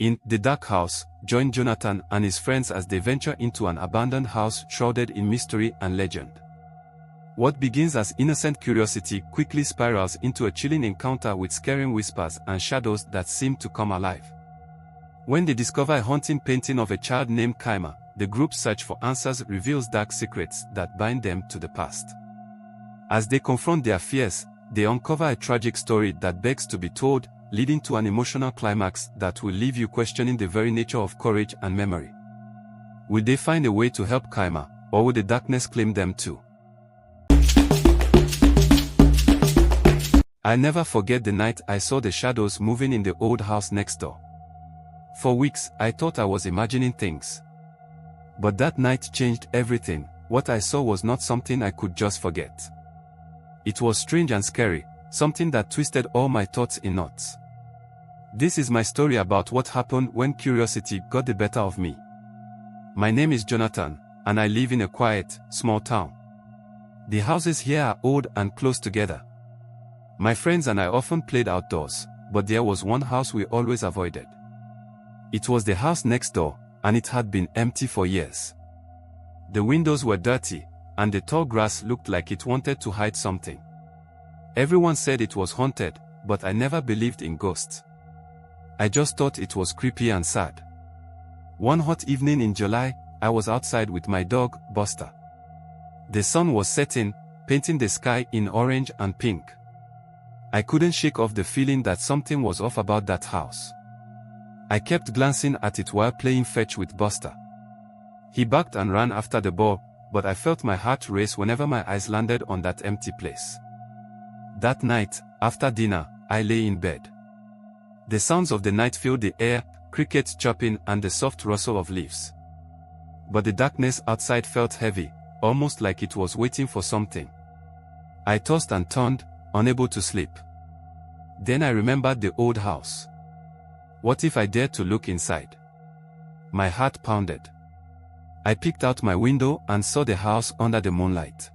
In The Dark House, join Jonathan and his friends as they venture into an abandoned house shrouded in mystery and legend. What begins as innocent curiosity quickly spirals into a chilling encounter with scaring whispers and shadows that seem to come alive. When they discover a haunting painting of a child named Kaima, the group's search for answers reveals dark secrets that bind them to the past. As they confront their fears, they uncover a tragic story that begs to be told, leading to an emotional climax that will leave you questioning the very nature of courage and memory. Will they find a way to help Kaima, or will the darkness claim them too? I'll never forget the night I saw the shadows moving in the old house next door. For weeks, I thought I was imagining things. But that night changed everything. What I saw was not something I could just forget. It was strange and scary, something that twisted all my thoughts in knots. This is my story about what happened when curiosity got the better of me. My name is Jonathan, and I live in a quiet, small town. The houses here are old and close together. My friends and I often played outdoors, but there was one house we always avoided. It was the house next door, and it had been empty for years. The windows were dirty, and the tall grass looked like it wanted to hide something. Everyone said it was haunted, but I never believed in ghosts. I just thought it was creepy and sad. One hot evening in July, I was outside with my dog, Buster. The sun was setting, painting the sky in orange and pink. I couldn't shake off the feeling that something was off about that house. I kept glancing at it while playing fetch with Buster. He barked and ran after the ball, but I felt my heart race whenever my eyes landed on that empty place. That night, after dinner, I lay in bed. The sounds of the night filled the air, crickets chirping and the soft rustle of leaves. But the darkness outside felt heavy, almost like it was waiting for something. I tossed and turned, unable to sleep. Then I remembered the old house. What if I dared to look inside? My heart pounded. I peeked out my window and saw the house under the moonlight.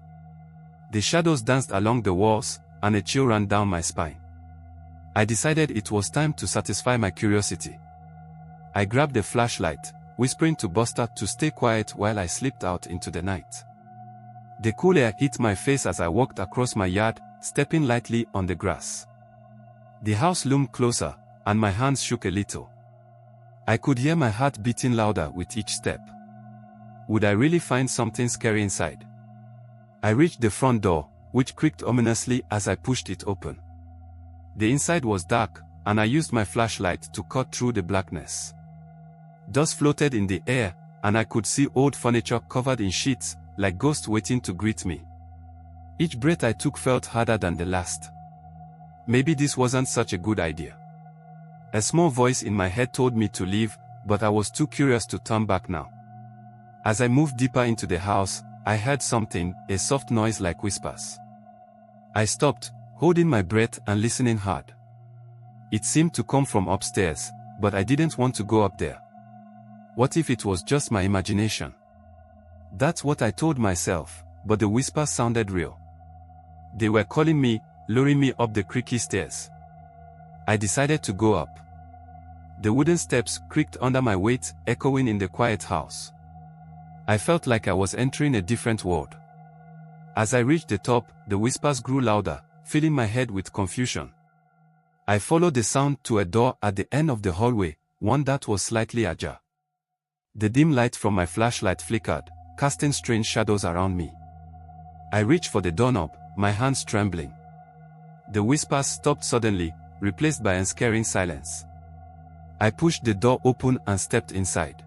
The shadows danced along the walls, and a chill ran down my spine. I decided it was time to satisfy my curiosity. I grabbed a flashlight, whispering to Buster to stay quiet while I slipped out into the night. The cool air hit my face as I walked across my yard, stepping lightly on the grass. The house loomed closer, and my hands shook a little. I could hear my heart beating louder with each step. Would I really find something scary inside? I reached the front door, which creaked ominously as I pushed it open. The inside was dark, and I used my flashlight to cut through the blackness. Dust floated in the air, and I could see old furniture covered in sheets, like ghosts waiting to greet me. Each breath I took felt harder than the last. Maybe this wasn't such a good idea. A small voice in my head told me to leave, but I was too curious to turn back now. As I moved deeper into the house, I heard something, a soft noise like whispers. I stopped, holding my breath and listening hard. It seemed to come from upstairs, but I didn't want to go up there. What if it was just my imagination? That's what I told myself, but the whispers sounded real. They were calling me, luring me up the creaky stairs. I decided to go up. The wooden steps creaked under my weight, echoing in the quiet house. I felt like I was entering a different world. As I reached the top, the whispers grew louder, filling my head with confusion. I followed the sound to a door at the end of the hallway, one that was slightly ajar. The dim light from my flashlight flickered, casting strange shadows around me. I reached for the doorknob, my hands trembling. The whispers stopped suddenly, replaced by a scaring silence. I pushed the door open and stepped inside.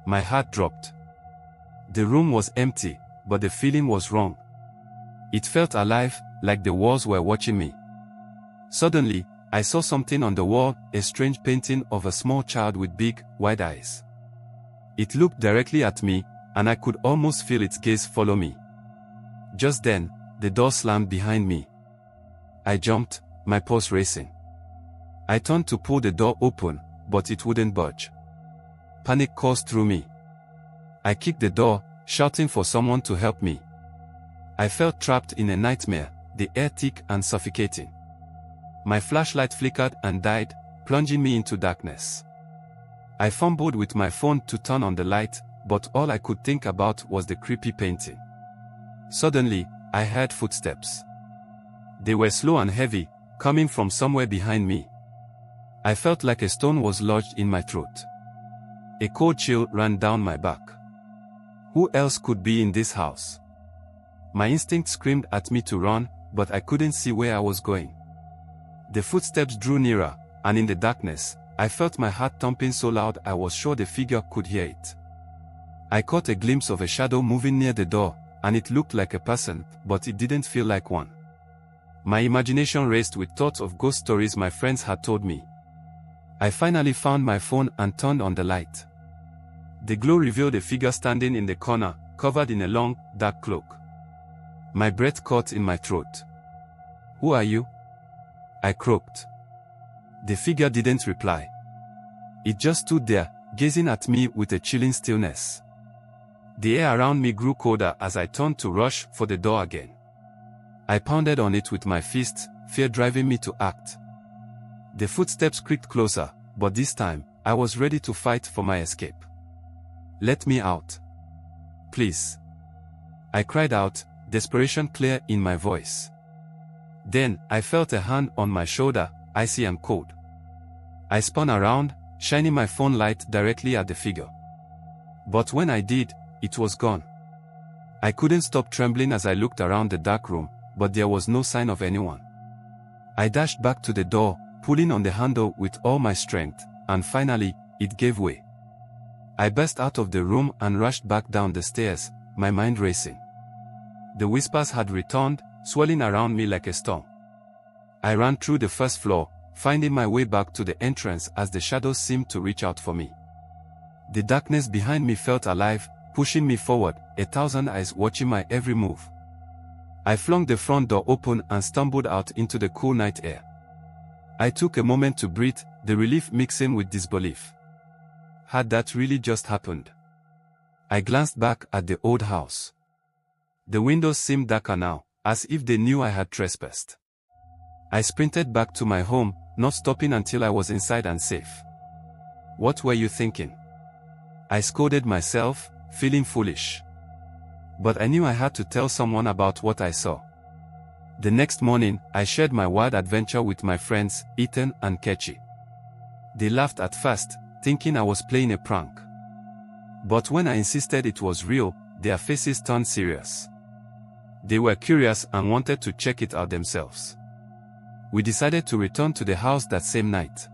My heart dropped. The room was empty, but the feeling was wrong. It felt alive, like the walls were watching me. Suddenly, I saw something on the wall, a strange painting of a small child with big, wide eyes. It looked directly at me, and I could almost feel its gaze follow me. Just then, the door slammed behind me. I jumped, my pulse racing. I turned to pull the door open, but it wouldn't budge. Panic coursed through me. I kicked the door, shouting for someone to help me. I felt trapped in a nightmare, the air thick and suffocating. My flashlight flickered and died, plunging me into darkness. I fumbled with my phone to turn on the light, but all I could think about was the creepy painting. Suddenly, I heard footsteps. They were slow and heavy, coming from somewhere behind me. I felt like a stone was lodged in my throat. A cold chill ran down my back. Who else could be in this house? My instinct screamed at me to run, but I couldn't see where I was going. The footsteps drew nearer, and in the darkness, I felt my heart thumping so loud I was sure the figure could hear it. I caught a glimpse of a shadow moving near the door, and it looked like a person, but it didn't feel like one. My imagination raced with thoughts of ghost stories my friends had told me. I finally found my phone and turned on the light. The glow revealed a figure standing in the corner, covered in a long, dark cloak. My breath caught in my throat. "Who are you?" I croaked. The figure didn't reply. It just stood there, gazing at me with a chilling stillness. The air around me grew colder as I turned to rush for the door again. I pounded on it with my fists, fear driving me to act. The footsteps creaked closer, but this time, I was ready to fight for my escape. "Let me out. Please." I cried out, desperation clear in my voice. Then, I felt a hand on my shoulder, icy and cold. I spun around, shining my phone light directly at the figure. But when I did, it was gone. I couldn't stop trembling as I looked around the dark room, but there was no sign of anyone. I dashed back to the door, pulling on the handle with all my strength, and finally, it gave way. I burst out of the room and rushed back down the stairs, my mind racing. The whispers had returned, swirling around me like a storm. I ran through the first floor, finding my way back to the entrance as the shadows seemed to reach out for me. The darkness behind me felt alive, pushing me forward, 1,000 eyes watching my every move. I flung the front door open and stumbled out into the cool night air. I took a moment to breathe, the relief mixing with disbelief. Had that really just happened? I glanced back at the old house. The windows seemed darker now, as if they knew I had trespassed. I sprinted back to my home, not stopping until I was inside and safe. "What were you thinking?" I scolded myself, feeling foolish. But I knew I had to tell someone about what I saw. The next morning, I shared my wild adventure with my friends, Ethan and Kechi. They laughed at first, thinking I was playing a prank. But when I insisted it was real, their faces turned serious. They were curious and wanted to check it out themselves. We decided to return to the house that same night.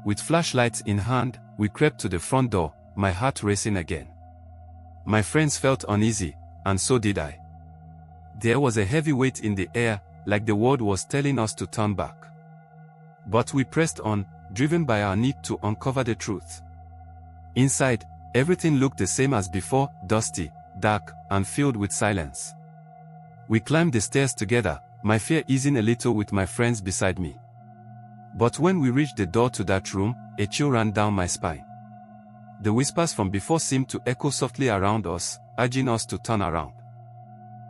With flashlights in hand, we crept to the front door, my heart racing again. My friends felt uneasy, and so did I. There was a heavy weight in the air, like the world was telling us to turn back. But we pressed on, driven by our need to uncover the truth. Inside, everything looked the same as before, dusty, dark, and filled with silence. We climbed the stairs together, my fear easing a little with my friends beside me. But when we reached the door to that room, a chill ran down my spine. The whispers from before seemed to echo softly around us, urging us to turn around.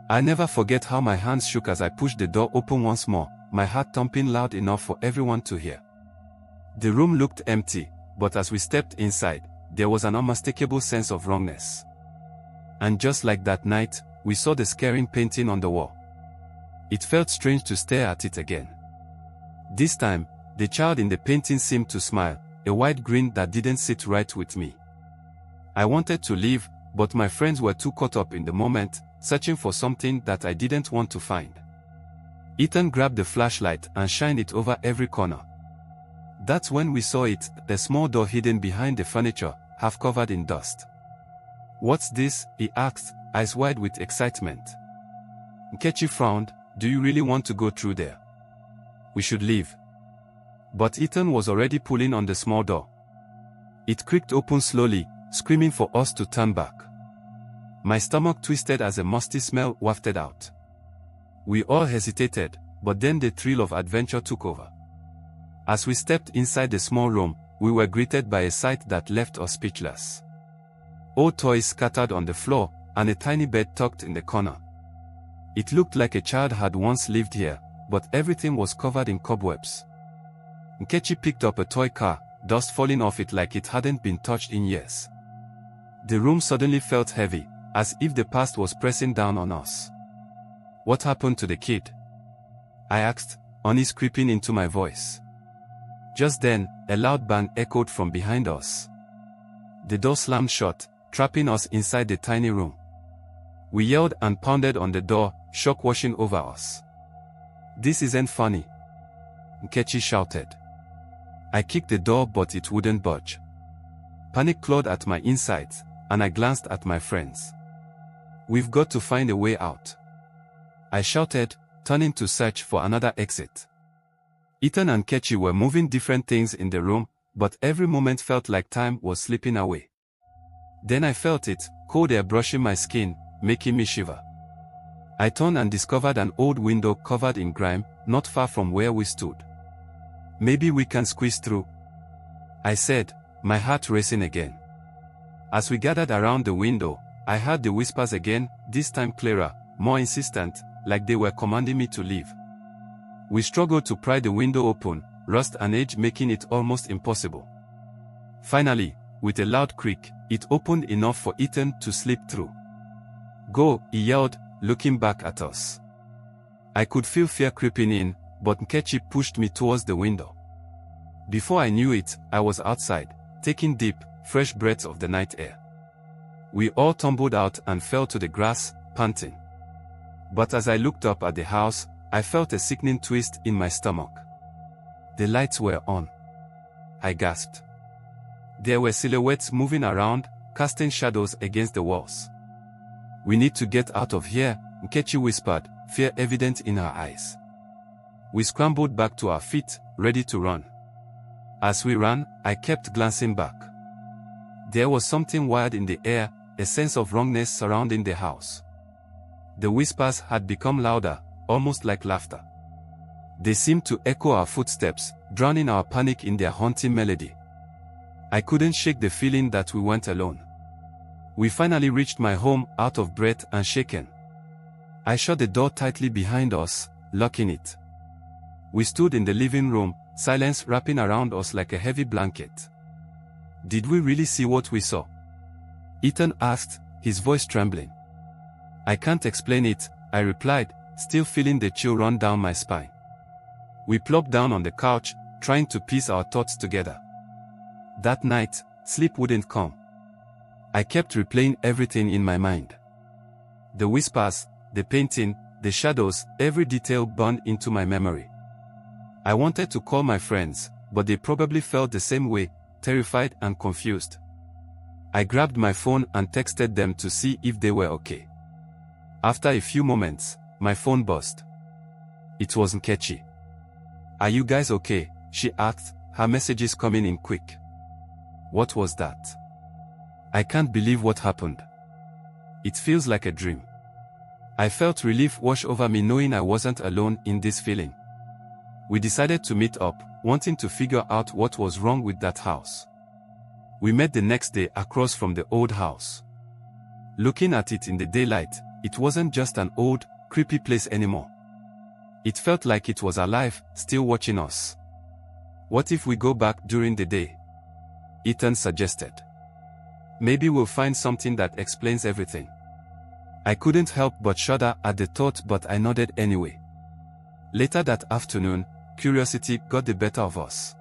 I'll never forget how my hands shook as I pushed the door open once more, my heart thumping loud enough for everyone to hear. The room looked empty, but as we stepped inside, there was an unmistakable sense of wrongness. And just like that night, we saw the scaring painting on the wall. It felt strange to stare at it again. This time, the child in the painting seemed to smile, a wide grin that didn't sit right with me. I wanted to leave, but my friends were too caught up in the moment, searching for something that I didn't want to find. Ethan grabbed the flashlight and shined it over every corner. That's when we saw it, the small door hidden behind the furniture, half covered in dust. "What's this?" he asked, eyes wide with excitement. Nkechi frowned. "Do you really want to go through there? We should leave." But Ethan was already pulling on the small door. It creaked open slowly, screaming for us to turn back. My stomach twisted as a musty smell wafted out. We all hesitated, but then the thrill of adventure took over. As we stepped inside the small room, we were greeted by a sight that left us speechless. Old toys scattered on the floor, and a tiny bed tucked in the corner. It looked like a child had once lived here, but everything was covered in cobwebs. Nkechi picked up a toy car, dust falling off it like it hadn't been touched in years. The room suddenly felt heavy, as if the past was pressing down on us. "What happened to the kid?" I asked, unease creeping into my voice. Just then, a loud bang echoed from behind us. The door slammed shut, trapping us inside the tiny room. We yelled and pounded on the door, shock washing over us. "This isn't funny," Nkechi shouted. I kicked the door but it wouldn't budge. Panic clawed at my insides, and I glanced at my friends. "We've got to find a way out," I shouted, turning to search for another exit. Ethan and Nkechi were moving different things in the room, but every moment felt like time was slipping away. Then I felt it, cold air brushing my skin, making me shiver. I turned and discovered an old window covered in grime, not far from where we stood. "Maybe we can squeeze through," I said, my heart racing again. As we gathered around the window, I heard the whispers again, this time clearer, more insistent, like they were commanding me to leave. We struggled to pry the window open, rust and age making it almost impossible. Finally, with a loud creak, it opened enough for Ethan to slip through. "Go," he yelled, looking back at us. I could feel fear creeping in, but Nkechi pushed me towards the window. Before I knew it, I was outside, taking deep, fresh breaths of the night air. We all tumbled out and fell to the grass, panting. But as I looked up at the house, I felt a sickening twist in my stomach. The lights were on. I gasped. There were silhouettes moving around, casting shadows against the walls. "We need to get out of here," Nkechi whispered, fear evident in her eyes. We scrambled back to our feet, ready to run. As we ran, I kept glancing back. There was something wild in the air, a sense of wrongness surrounding the house. The whispers had become louder, almost like laughter. They seemed to echo our footsteps, drowning our panic in their haunting melody. I couldn't shake the feeling that we weren't alone. We finally reached my home, out of breath and shaken. I shut the door tightly behind us, locking it. We stood in the living room, silence wrapping around us like a heavy blanket. "Did we really see what we saw?" Ethan asked, his voice trembling. "I can't explain it," I replied, still feeling the chill run down my spine. We plopped down on the couch, trying to piece our thoughts together. That night, sleep wouldn't come. I kept replaying everything in my mind. The whispers, the painting, the shadows, every detail burned into my memory. I wanted to call my friends, but they probably felt the same way, terrified and confused. I grabbed my phone and texted them to see if they were okay. After a few moments, my phone buzzed. It was Nkechi. "Are you guys okay?" she asked, her messages coming in quick. What was that? I can't believe what happened. It feels like a dream. I felt relief wash over me knowing I wasn't alone in this feeling. We decided to meet up, wanting to figure out what was wrong with that house. We met the next day across from the old house. Looking at it in the daylight, it wasn't just an old, creepy place anymore. It felt like it was alive, still watching us. "What if we go back during the day?" Ethan suggested. "Maybe we'll find something that explains everything." I couldn't help but shudder at the thought, but I nodded anyway. Later that afternoon, curiosity got the better of us.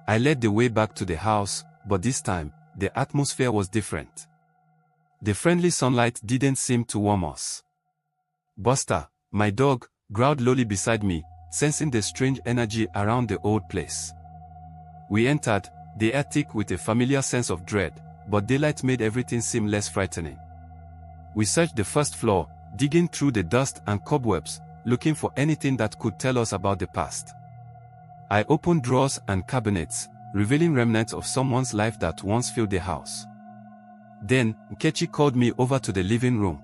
I led the way back to the house, but this time, the atmosphere was different. The friendly sunlight didn't seem to warm us. Buster, my dog, growled lowly beside me, sensing the strange energy around the old place. We entered, the air thick with a familiar sense of dread, but daylight made everything seem less frightening. We searched the first floor, digging through the dust and cobwebs, looking for anything that could tell us about the past. I opened drawers and cabinets, revealing remnants of someone's life that once filled the house. Then, Nkechi called me over to the living room.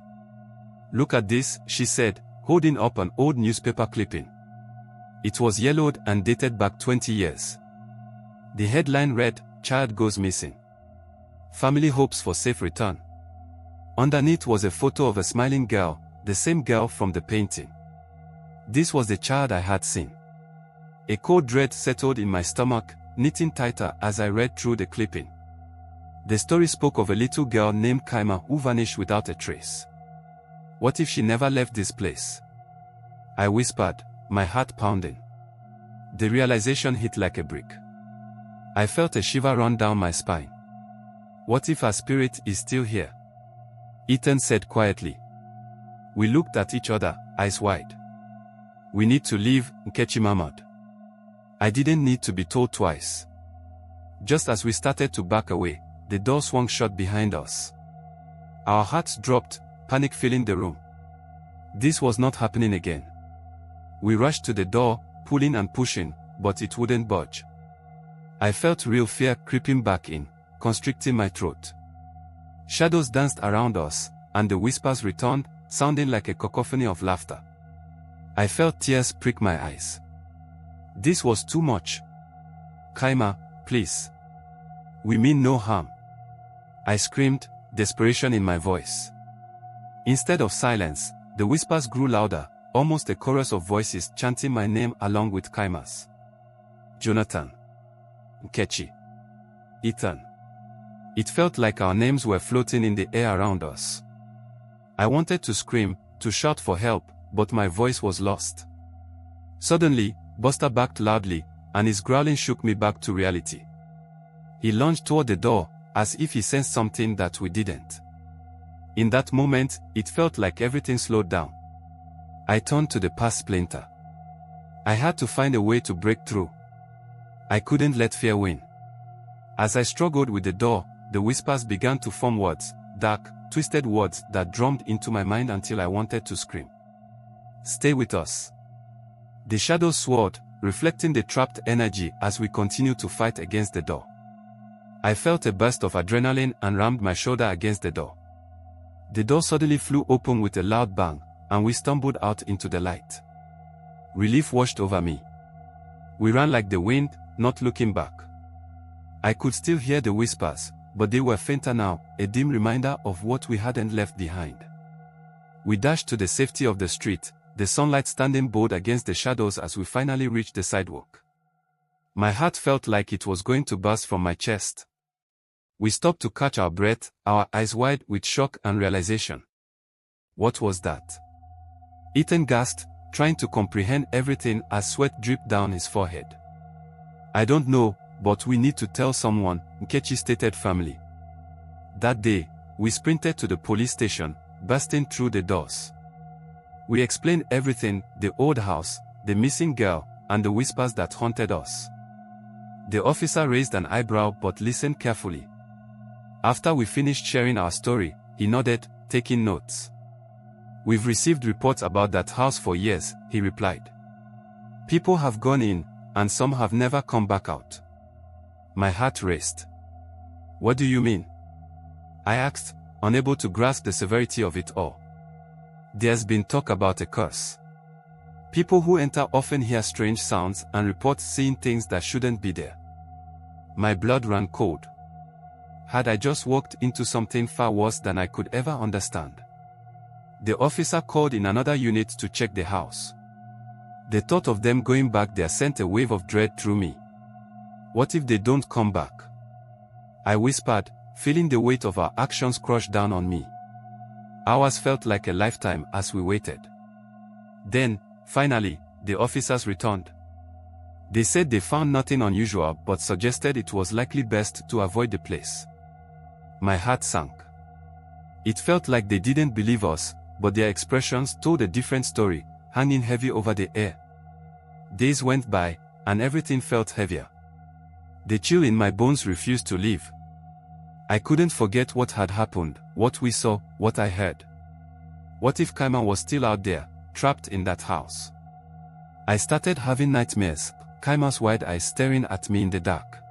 "Look at this," she said, holding up an old newspaper clipping. It was yellowed and dated back 20 years. The headline read, "Child Goes Missing. Family Hopes for Safe Return." Underneath was a photo of a smiling girl, the same girl from the painting. This was the child I had seen. A cold dread settled in my stomach, knitting tighter as I read through the clipping. The story spoke of a little girl named Kaima who vanished without a trace. What if she never left this place? I whispered, my heart pounding. The realization hit like a brick. I felt a shiver run down my spine. What if her spirit is still here? Ethan said quietly. We looked at each other, eyes wide. We need to leave, Nkechi murmured. I didn't need to be told twice. Just as we started to back away, the door swung shut behind us. Our hearts dropped, panic filling the room. This was not happening again. We rushed to the door, pulling and pushing, but it wouldn't budge. I felt real fear creeping back in, constricting my throat. Shadows danced around us, and the whispers returned, sounding like a cacophony of laughter. I felt tears prick my eyes. This was too much. Kaima, please. We mean no harm. I screamed, desperation in my voice. Instead of silence, the whispers grew louder, almost a chorus of voices chanting my name along with Kaima's. Jonathan. Nkechi. Ethan. It felt like our names were floating in the air around us. I wanted to scream, to shout for help, but my voice was lost. Suddenly, Buster barked loudly, and his growling shook me back to reality. He lunged toward the door, as if he sensed something that we didn't. In that moment, it felt like everything slowed down. I turned to the past splinter. I had to find a way to break through. I couldn't let fear win. As I struggled with the door, the whispers began to form words, dark, twisted words that drummed into my mind until I wanted to scream. Stay with us. The shadows swirled, reflecting the trapped energy as we continued to fight against the door. I felt a burst of adrenaline and rammed my shoulder against the door. The door suddenly flew open with a loud bang, and we stumbled out into the light. Relief washed over me. We ran like the wind, not looking back. I could still hear the whispers, but they were fainter now, a dim reminder of what we hadn't left behind. We dashed to the safety of the street, the sunlight standing bold against the shadows as we finally reached the sidewalk. My heart felt like it was going to burst from my chest. We stopped to catch our breath, our eyes wide with shock and realization. What was that? Ethan gasped, trying to comprehend everything as sweat dripped down his forehead. I don't know, but we need to tell someone, Nkechi stated firmly. That day, we sprinted to the police station, bursting through the doors. We explained everything, the old house, the missing girl, and the whispers that haunted us. The officer raised an eyebrow but listened carefully. After we finished sharing our story, he nodded, taking notes. We've received reports about that house for years, he replied. People have gone in, and some have never come back out. My heart raced. What do you mean? I asked, unable to grasp the severity of it all. There's been talk about a curse. People who enter often hear strange sounds and report seeing things that shouldn't be there. My blood ran cold. Had I just walked into something far worse than I could ever understand? The officer called in another unit to check the house. The thought of them going back there sent a wave of dread through me. What if they don't come back? I whispered, feeling the weight of our actions crush down on me. Hours felt like a lifetime as we waited. Then, finally, the officers returned. They said they found nothing unusual but suggested it was likely best to avoid the place. My heart sank. It felt like they didn't believe us, but their expressions told a different story, hanging heavy over the air. Days went by, and everything felt heavier. The chill in my bones refused to leave. I couldn't forget what had happened, what we saw, what I heard. What if Kaima was still out there, trapped in that house? I started having nightmares, Kaima's wide eyes staring at me in the dark.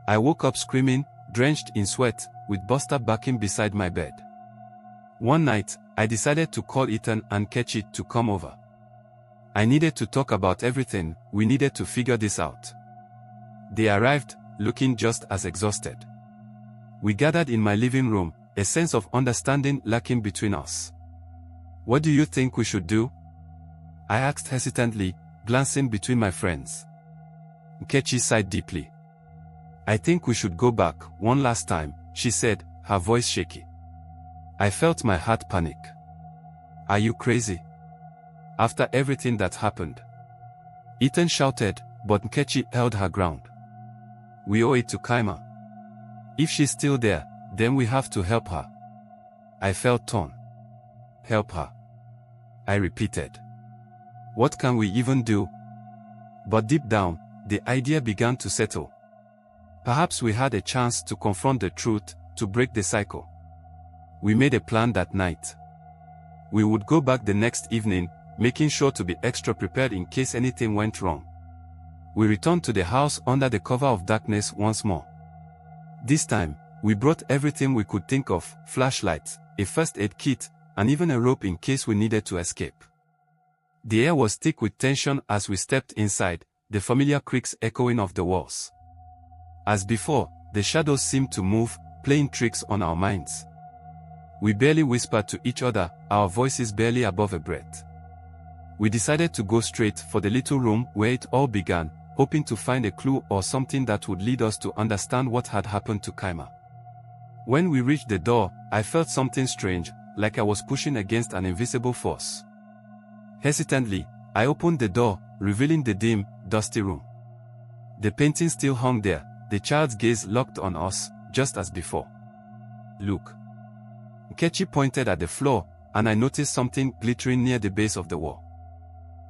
I woke up screaming, drenched in sweat, with Buster barking beside my bed. One night, I decided to call Ethan and Nkechi to come over. I needed to talk about everything, we needed to figure this out. They arrived, looking just as exhausted. We gathered in my living room, a sense of understanding lurking between us. What do you think we should do? I asked hesitantly, glancing between my friends. Nkechi sighed deeply. I think we should go back, one last time, she said, her voice shaky. I felt my heart panic. Are you crazy? After everything that happened? Ethan shouted, but Nkechi held her ground. We owe it to Kaima. If she's still there, then we have to help her. I felt torn. Help her. I repeated. What can we even do? But deep down, the idea began to settle. Perhaps we had a chance to confront the truth, to break the cycle. We made a plan that night. We would go back the next evening, making sure to be extra prepared in case anything went wrong. We returned to the house under the cover of darkness once more. This time, we brought everything we could think of: flashlights, a first aid kit, and even a rope in case we needed to escape. The air was thick with tension as we stepped inside, the familiar creaks echoing off the walls. As before, the shadows seemed to move, playing tricks on our minds. We barely whispered to each other, our voices barely above a breath. We decided to go straight for the little room where it all began, hoping to find a clue or something that would lead us to understand what had happened to Kaima. When we reached the door, I felt something strange, like I was pushing against an invisible force. Hesitantly, I opened the door, revealing the dim, dusty room. The painting still hung there, the child's gaze locked on us, just as before. Look. Nkechi pointed at the floor, and I noticed something glittering near the base of the wall.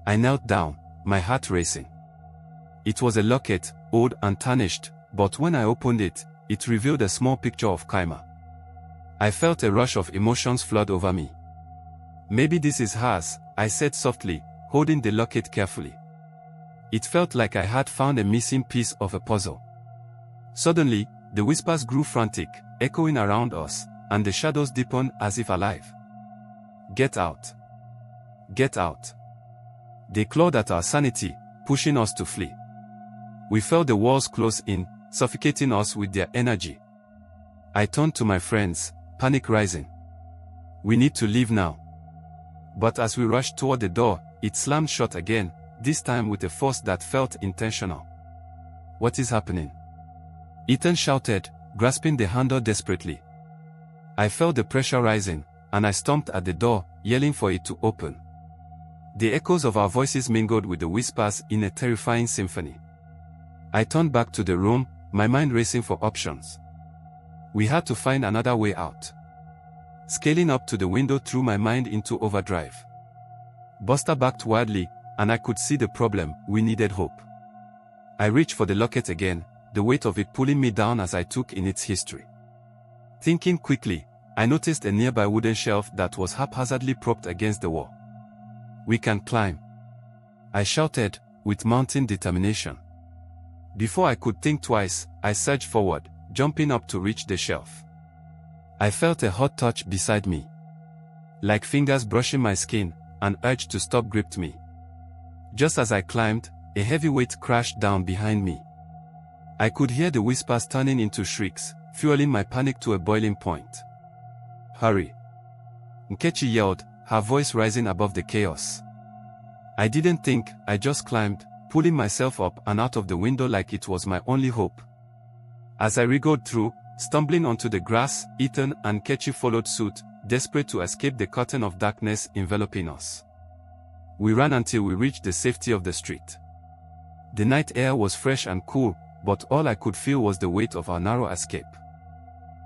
I knelt down, my heart racing. It was a locket, old and tarnished, but when I opened it, it revealed a small picture of Kaima. I felt a rush of emotions flood over me. Maybe this is hers, I said softly, holding the locket carefully. It felt like I had found a missing piece of a puzzle. Suddenly, the whispers grew frantic, echoing around us, and the shadows deepened as if alive. Get out. Get out. They clawed at our sanity, pushing us to flee. We felt the walls close in, suffocating us with their energy. I turned to my friends, panic rising. We need to leave now. But as we rushed toward the door, it slammed shut again, this time with a force that felt intentional. What is happening? Ethan shouted, grasping the handle desperately. I felt the pressure rising, and I stomped at the door, yelling for it to open. The echoes of our voices mingled with the whispers in a terrifying symphony. I turned back to the room, my mind racing for options. We had to find another way out. Scaling up to the window threw my mind into overdrive. Buster backed wildly, and I could see the problem: we needed hope. I reached for the locket again, the weight of it pulling me down as I took in its history. Thinking quickly, I noticed a nearby wooden shelf that was haphazardly propped against the wall. We can climb, I shouted, with mounting determination. Before I could think twice, I surged forward, jumping up to reach the shelf. I felt a hot touch beside me. Like fingers brushing my skin, an urge to stop gripped me. Just as I climbed, a heavy weight crashed down behind me. I could hear the whispers turning into shrieks, fueling my panic to a boiling point. Hurry! Nkechi yelled, her voice rising above the chaos. I didn't think, I just climbed, pulling myself up and out of the window like it was my only hope. As I wriggled through, stumbling onto the grass, Ethan and Nkechi followed suit, desperate to escape the curtain of darkness enveloping us. We ran until we reached the safety of the street. The night air was fresh and cool, but all I could feel was the weight of our narrow escape.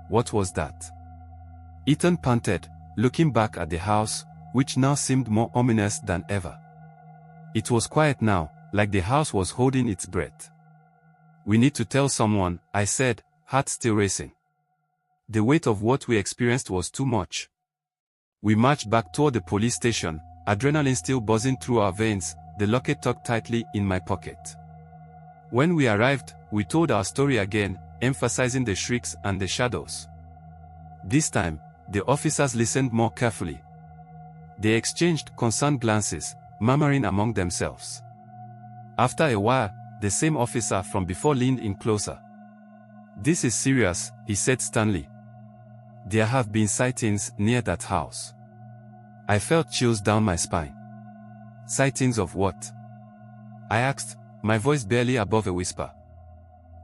What was that? Ethan panted, looking back at the house, which now seemed more ominous than ever. It was quiet now, like the house was holding its breath. We need to tell someone, I said, heart still racing. The weight of what we experienced was too much. We marched back toward the police station, adrenaline still buzzing through our veins, the locket tucked tightly in my pocket. When we arrived, we told our story again, emphasizing the shrieks and the shadows. This time, the officers listened more carefully. They exchanged concerned glances, murmuring among themselves. After a while, the same officer from before leaned in closer. This is serious, he said sternly. There have been sightings near that house. I felt chills down my spine. Sightings of what? I asked, my voice barely above a whisper.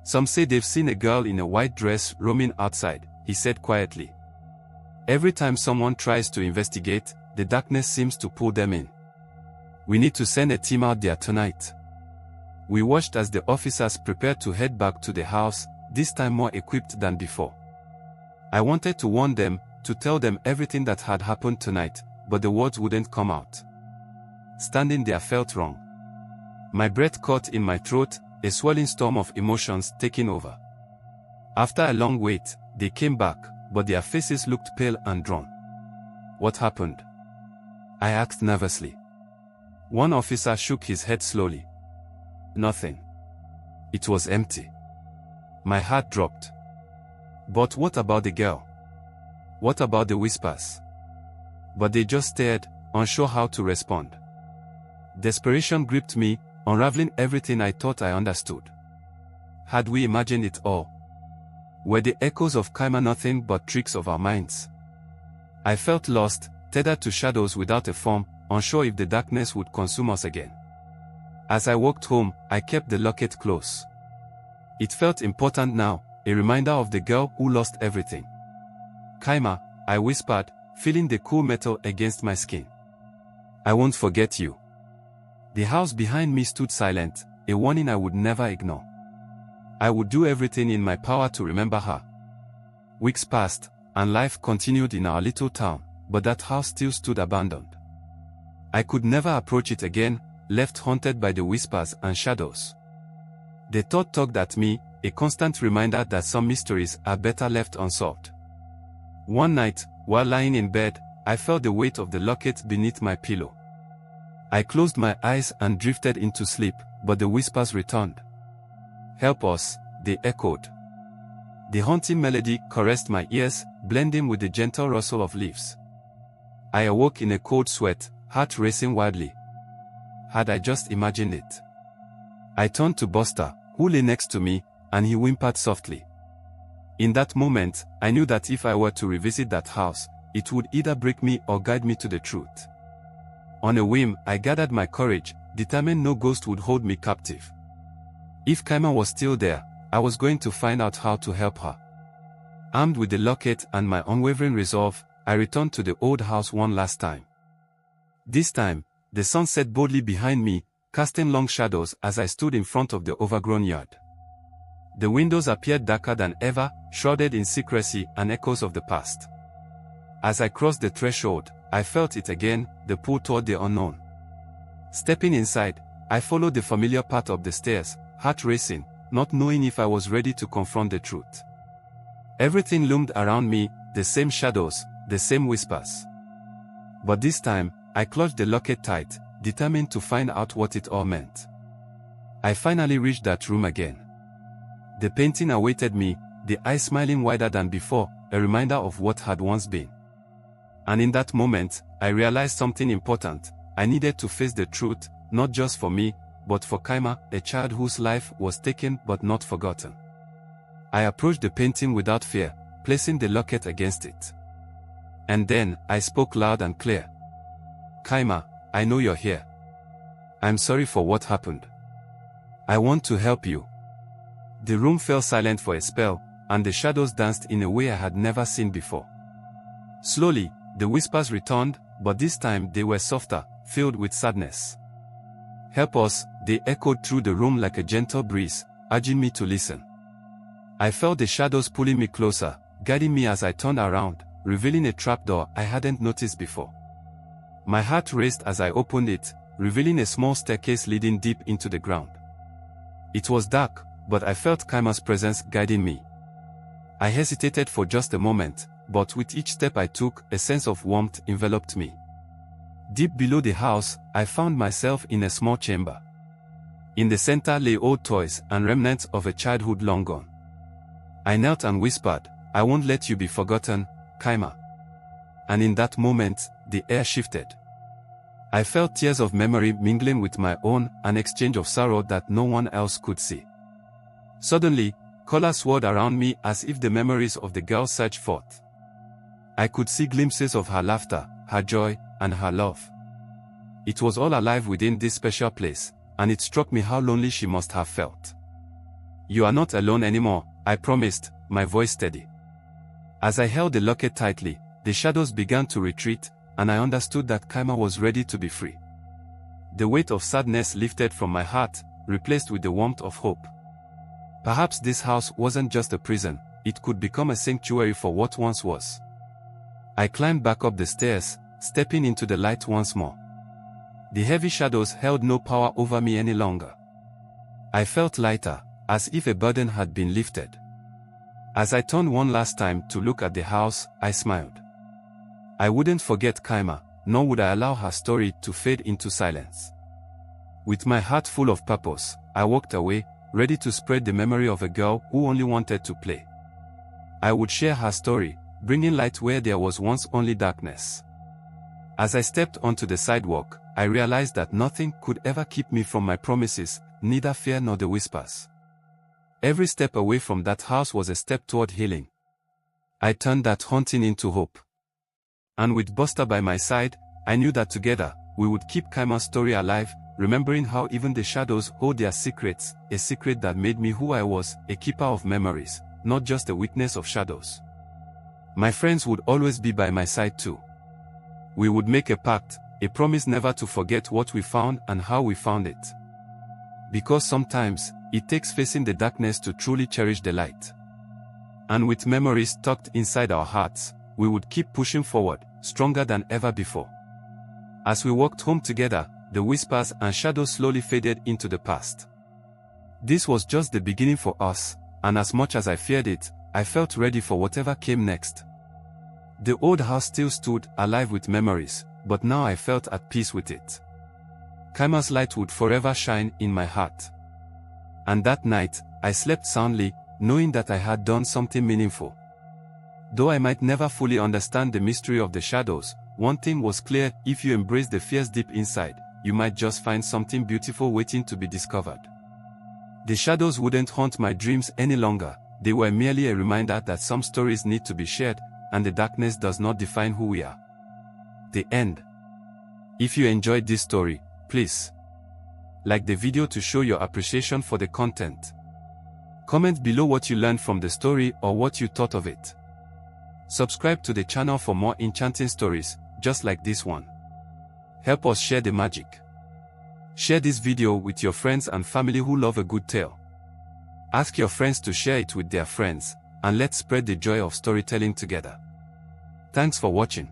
Some say they've seen a girl in a white dress roaming outside, he said quietly. Every time someone tries to investigate, the darkness seems to pull them in. We need to send a team out there tonight. We watched as the officers prepared to head back to the house, this time more equipped than before. I wanted to warn them, to tell them everything that had happened tonight, but the words wouldn't come out. Standing there felt wrong. My breath caught in my throat, a swirling storm of emotions taking over. After a long wait, they came back, but their faces looked pale and drawn. What happened? I asked nervously. One officer shook his head slowly. Nothing. It was empty. My heart dropped. But what about the girl? What about the whispers? But they just stared, unsure how to respond. Desperation gripped me, unraveling everything I thought I understood. Had we imagined it all? Were the echoes of Kaima nothing but tricks of our minds? I felt lost, tethered to shadows without a form, unsure if the darkness would consume us again. As I walked home, I kept the locket close. It felt important now, a reminder of the girl who lost everything. Kaima, I whispered, feeling the cool metal against my skin. I won't forget you. The house behind me stood silent, a warning I would never ignore. I would do everything in my power to remember her. Weeks passed, and life continued in our little town, but that house still stood abandoned. I could never approach it again, left haunted by the whispers and shadows. The thought tugged at me, a constant reminder that some mysteries are better left unsolved. One night, while lying in bed, I felt the weight of the locket beneath my pillow. I closed my eyes and drifted into sleep, but the whispers returned. Help us, they echoed. The haunting melody caressed my ears, blending with the gentle rustle of leaves. I awoke in a cold sweat, heart racing wildly. Had I just imagined it? I turned to Buster, who lay next to me, and he whimpered softly. In that moment, I knew that if I were to revisit that house, it would either break me or guide me to the truth. On a whim, I gathered my courage, determined no ghost would hold me captive. If Kaima was still there, I was going to find out how to help her. Armed with the locket and my unwavering resolve, I returned to the old house one last time. This time, the sun set boldly behind me, casting long shadows as I stood in front of the overgrown yard. The windows appeared darker than ever, shrouded in secrecy and echoes of the past. As I crossed the threshold, I felt it again, the pull toward the unknown. Stepping inside, I followed the familiar path up the stairs, heart racing, not knowing if I was ready to confront the truth. Everything loomed around me, the same shadows, the same whispers. But this time, I clutched the locket tight, determined to find out what it all meant. I finally reached that room again. The painting awaited me, the eyes smiling wider than before, a reminder of what had once been. And in that moment, I realized something important. I needed to face the truth, not just for me, but for Kaima, a child whose life was taken but not forgotten. I approached the painting without fear, placing the locket against it. And then, I spoke loud and clear. Kaima, I know you're here. I'm sorry for what happened. I want to help you. The room fell silent for a spell, and the shadows danced in a way I had never seen before. Slowly, the whispers returned, but this time they were softer, filled with sadness. Help us, they echoed through the room like a gentle breeze, urging me to listen. I felt the shadows pulling me closer, guiding me as I turned around, revealing a trapdoor I hadn't noticed before. My heart raced as I opened it, revealing a small staircase leading deep into the ground. It was dark, but I felt Kaima's presence guiding me. I hesitated for just a moment, but with each step I took, a sense of warmth enveloped me. Deep below the house, I found myself in a small chamber. In the center lay old toys and remnants of a childhood long gone. I knelt and whispered, I won't let you be forgotten, Kaima. And in that moment, the air shifted. I felt tears of memory mingling with my own, an exchange of sorrow that no one else could see. Suddenly, color swirled around me as if the memories of the girl surged forth. I could see glimpses of her laughter, her joy, and her love. It was all alive within this special place, and it struck me how lonely she must have felt. "You are not alone anymore," I promised, my voice steady. As I held the locket tightly, the shadows began to retreat, and I understood that Kaima was ready to be free. The weight of sadness lifted from my heart, replaced with the warmth of hope. Perhaps this house wasn't just a prison, it could become a sanctuary for what once was. I climbed back up the stairs, stepping into the light once more. The heavy shadows held no power over me any longer. I felt lighter, as if a burden had been lifted. As I turned one last time to look at the house, I smiled. I wouldn't forget Kaima, nor would I allow her story to fade into silence. With my heart full of purpose, I walked away, ready to spread the memory of a girl who only wanted to play. I would share her story, bringing light where there was once only darkness. As I stepped onto the sidewalk, I realized that nothing could ever keep me from my promises, neither fear nor the whispers. Every step away from that house was a step toward healing. I turned that haunting into hope. And with Buster by my side, I knew that together, we would keep Kaima's story alive, remembering how even the shadows hold their secrets, a secret that made me who I was, a keeper of memories, not just a witness of shadows. My friends would always be by my side too. We would make a pact, a promise never to forget what we found and how we found it. Because sometimes, it takes facing the darkness to truly cherish the light. And with memories tucked inside our hearts, we would keep pushing forward, stronger than ever before. As we walked home together, the whispers and shadows slowly faded into the past. This was just the beginning for us, and as much as I feared it, I felt ready for whatever came next. The old house still stood alive with memories, but now I felt at peace with it. Kaima's light would forever shine in my heart. And that night, I slept soundly, knowing that I had done something meaningful. Though I might never fully understand the mystery of the shadows, one thing was clear: if you embrace the fears deep inside, you might just find something beautiful waiting to be discovered. The shadows wouldn't haunt my dreams any longer, they were merely a reminder that some stories need to be shared, and the darkness does not define who we are. The end. If you enjoyed this story, please like the video to show your appreciation for the content. Comment below what you learned from the story or what you thought of it. Subscribe to the channel for more enchanting stories, just like this one. Help us share the magic. Share this video with your friends and family who love a good tale. Ask your friends to share it with their friends, and let's spread the joy of storytelling together. Thanks for watching.